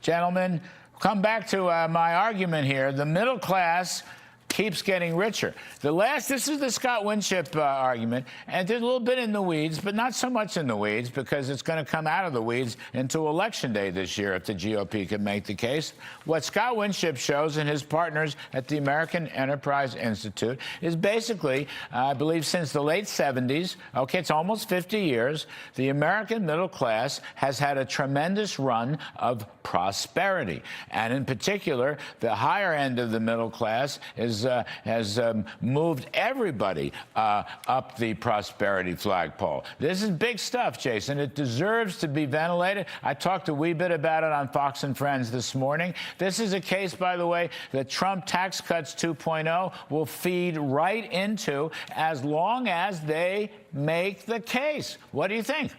Gentlemen, come back to my argument here. The middle class keeps getting richer. This is the Scott Winship argument, and there's a little bit in the weeds, but not so much in the weeds because it's going to come out of the weeds into Election Day this year if the GOP can make the case. What Scott Winship shows and his partners at the American Enterprise Institute is basically, I believe since the late 70s, okay, it's almost 50 years, the American middle class has had a tremendous run of prosperity. And in particular, the higher end of the middle class has moved everybody up the prosperity flagpole. This is big stuff, Jason. It deserves to be ventilated. I talked a wee bit about it on Fox and Friends this morning. This is a case, by the way, that Trump tax cuts 2.0 will feed right into as long as they make the case. What do you think?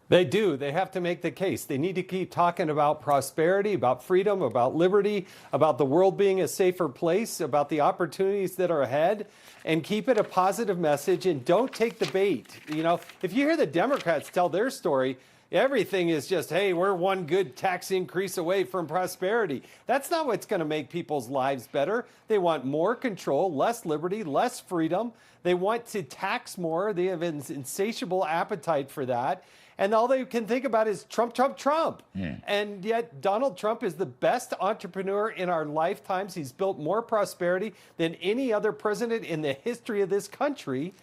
They do. They have to make the case. They need to keep talking about prosperity, about freedom, about liberty, about the world being a safer place, about the opportunities that are ahead, and keep it a positive message and don't take the bait. You know, if you hear the Democrats tell their story, everything is just, hey, we're one good tax increase away from prosperity. That's not what's going to make people's lives better. They want more control, less liberty, less freedom. They want to tax more. They have an insatiable appetite for that. And all they can think about is Trump, Trump, Trump. Yeah. And yet Donald Trump is the best entrepreneur in our lifetimes. He's built more prosperity than any other president in the history of this country.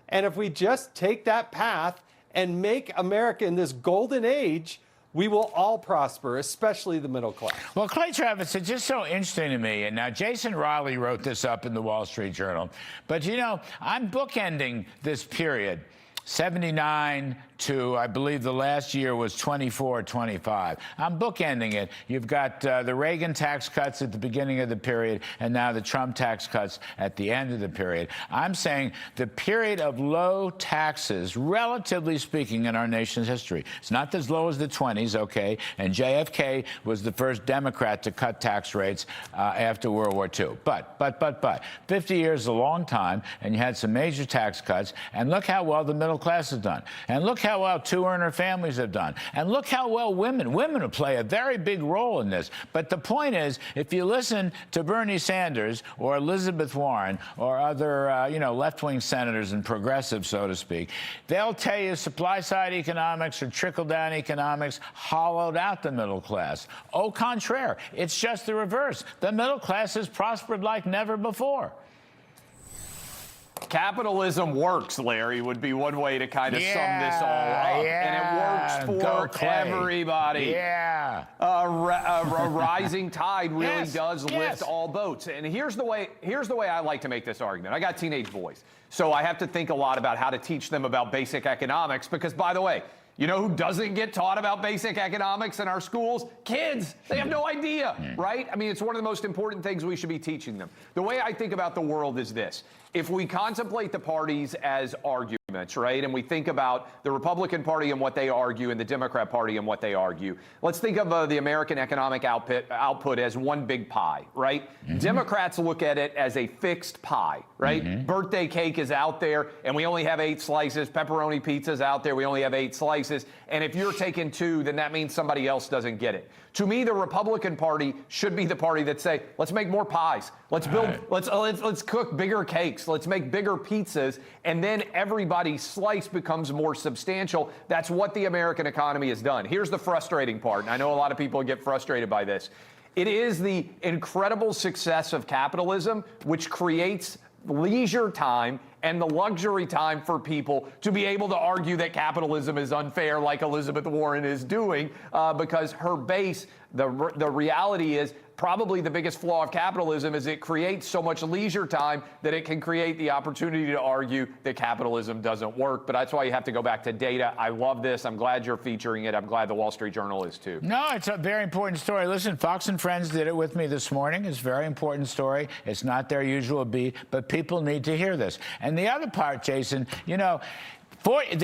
And if we just take that path and make America in this golden age, we will all prosper, especially the middle class. Well, Clay Chaffetz, it's just so interesting to me. And now Jason Riley wrote this up in the Wall Street Journal. But, you know, I'm bookending this period. 79 to, I believe the last year was 24, 25. I'm bookending it. You've got the Reagan tax cuts at the beginning of the period, and now the Trump tax cuts at the end of the period. I'm saying the period of low taxes, relatively speaking, in our nation's history. It's not as low as the 20s, okay? And JFK was the first Democrat to cut tax rates after World War II. But 50 years is a long time, and you had some major tax cuts, and look how well the middle class has done. And look how well two-earner families have done. And look how well women will play a very big role in this. But the point is, if you listen to Bernie Sanders or Elizabeth Warren or other, left-wing senators and progressives, so to speak, they'll tell you supply-side economics or trickle-down economics hollowed out the middle class. Au contraire, it's just the reverse. The middle class has prospered like never before. Capitalism works, Larry, would be one way to kind of sum this all up. And it works for everybody. Yeah. A rising tide really does lift all boats. And here's the way I like to make this argument. I got teenage boys, so I have to think a lot about how to teach them about basic economics because, by the way, you know who doesn't get taught about basic economics in our schools? Kids. They have no idea, right? I mean, it's one of the most important things we should be teaching them. The way I think about the world is this. If we contemplate the parties as arguments, right, and we think about the Republican Party and what they argue and the Democrat Party and what they argue, let's think of the American economic output as one big pie, right? Mm-hmm. Democrats look at it as a fixed pie, right? Mm-hmm. Birthday cake is out there, and we only have 8 slices. Pepperoni pizza's out there. We only have 8 slices. And if you're taking 2, then that means somebody else doesn't get it. To me, the Republican Party should be the party that say, let's make more pies. Let's build, let's cook bigger cakes. Let's make bigger pizzas. And then everybody's slice becomes more substantial. That's what the American economy has done. Here's the frustrating part. And I know a lot of people get frustrated by this. It is the incredible success of capitalism, which creates leisure time and the luxury time for people to be able to argue that capitalism is unfair like Elizabeth Warren is doing because her base, the reality is probably the biggest flaw of capitalism is it creates so much leisure time that it can create the opportunity to argue that capitalism doesn't work. But that's why you have to go back to data. I love this. I'm glad you're featuring it. I'm glad the Wall Street Journal is too. No, it's a very important story. Listen, Fox and Friends did it with me this morning. It's a very important story. It's not their usual beat, but people need to hear this. And the other part, Jason, you know,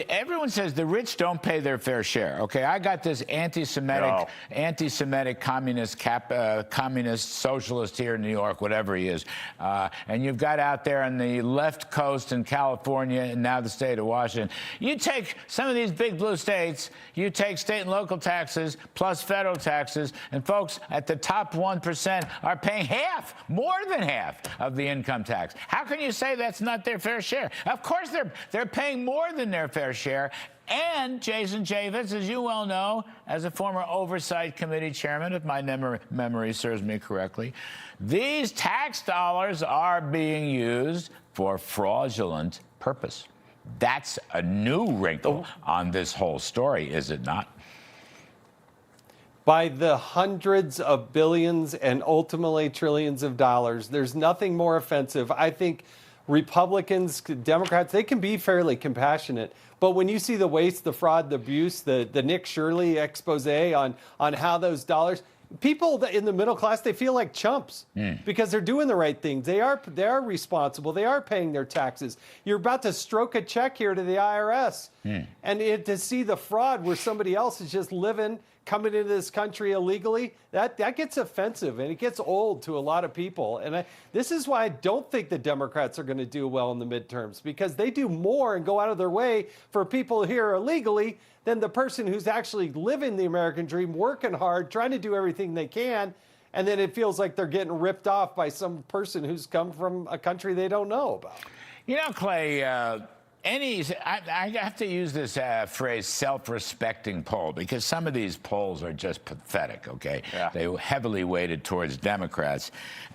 Everyone says the rich don't pay their fair share. Okay, I got this anti-Semitic communist socialist here in New York, whatever he is, and you've got out there on the left coast in California and now the state of Washington. You take some of these big blue states, you take state and local taxes plus federal taxes, and folks at the top 1% are paying more than half of the income tax. How can you say that's not their fair share? Of course they're paying more than their fair share. And Jason Chaffetz, as you well know, as a former Oversight Committee chairman, if my memory serves me correctly, these tax dollars are being used for fraudulent purpose. That's a new wrinkle on this whole story, is it not? By the hundreds of billions and ultimately trillions of dollars, there's nothing more offensive. I think Republicans, Democrats, they can be fairly compassionate. But when you see the waste, the fraud, the abuse, the Nick Shirley expose on how those dollars, people in the middle class, they feel like chumps because they're doing the right things. They are responsible. They are paying their taxes. You're about to stroke a check here to the IRS. And to see the fraud where somebody else is just coming into this country illegally, that gets offensive and it gets old to a lot of people. And this is why I don't think the Democrats are going to do well in the midterms, because they do more and go out of their way for people here illegally than the person who's actually living the American dream, working hard, trying to do everything they can. And then it feels like they're getting ripped off by some person who's come from a country they don't know about. You know, Clay, I have to use this phrase, self-respecting poll, because some of these polls are just pathetic, okay? Yeah. They heavily weighted towards Democrats,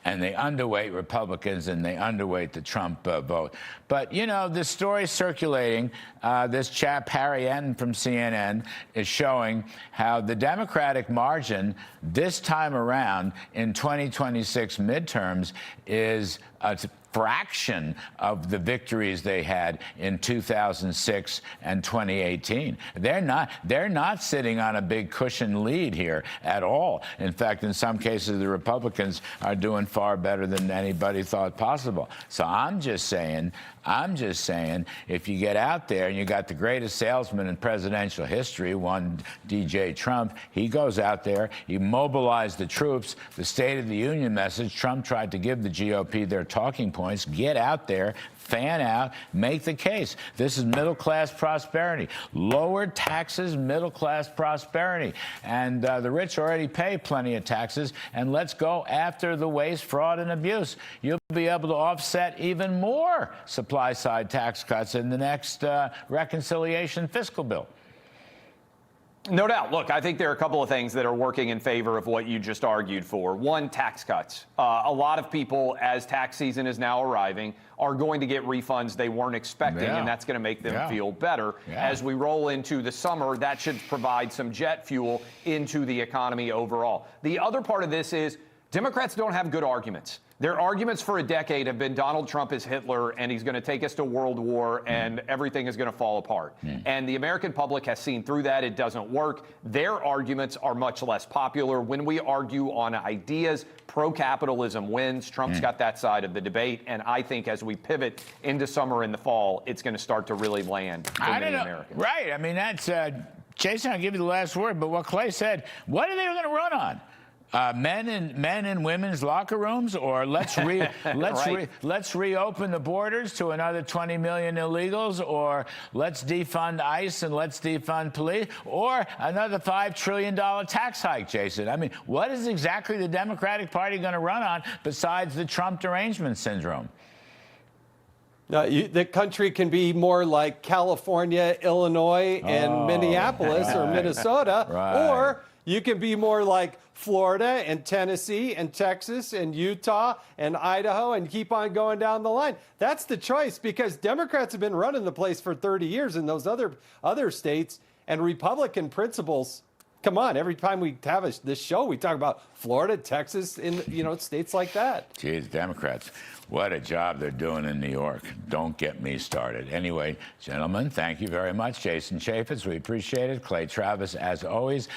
and they underweight Republicans, and they underweight the Trump vote. But, you know, this story circulating, this chap, Harry N. from CNN, is showing how the Democratic margin this time around in 2026 midterms is a fraction of the victories they had in 2006 and 2018. They're not sitting on a big cushion lead here at all. In fact, in some cases, the Republicans are doing far better than anybody thought possible. So I'm just saying, if you get out there and you got the greatest salesman in presidential history, one DJ Trump, he goes out there, he mobilized the troops, the State of the Union message. Trump tried to give the GOP their talking points. Get out there, fan out, make the case. This is middle-class prosperity. Lower taxes, middle-class prosperity. And the rich already pay plenty of taxes, and let's go after the waste, fraud, and abuse. You'll be able to offset even more supply-side tax cuts in the next reconciliation fiscal bill. No doubt. Look, I think there are a couple of things that are working in favor of what you just argued for. One, tax cuts. A lot of people, as tax season is now arriving, are going to get refunds they weren't expecting, and that's going to make them feel better. As we roll into the summer, that should provide some jet fuel into the economy overall. The other part of this is Democrats don't have good arguments. Their arguments for a decade have been Donald Trump is Hitler and he's going to take us to world war and everything is going to fall apart. And the American public has seen through that. It doesn't work. Their arguments are much less popular. When we argue on ideas, pro-capitalism wins. Trump's got that side of the debate. And I think as we pivot into summer and the fall, it's going to start to really land for many Americans. Right. I mean, that's Jason, I'll give you the last word. But what Clay said, what are they going to run on? Men in women's locker rooms, or let's reopen the borders to another 20 million illegals, or let's defund ICE and let's defund police, or another $5 trillion tax hike, Jason. I mean, what is exactly the Democratic Party going to run on besides the Trump derangement syndrome? The country can be more like California, Illinois, and Minneapolis or Minnesota, or you can be more like Florida and Tennessee and Texas and Utah and Idaho and keep on going down the line. That's the choice, because Democrats have been running the place for 30 years in those other states, and Republican principles. Come on, every time we have this show, we talk about Florida, Texas, in states like that. Geez, Democrats, what a job they're doing in New York. Don't get me started. Anyway, gentlemen, thank you very much. Jason Chaffetz, we appreciate it. Clay Travis, as always.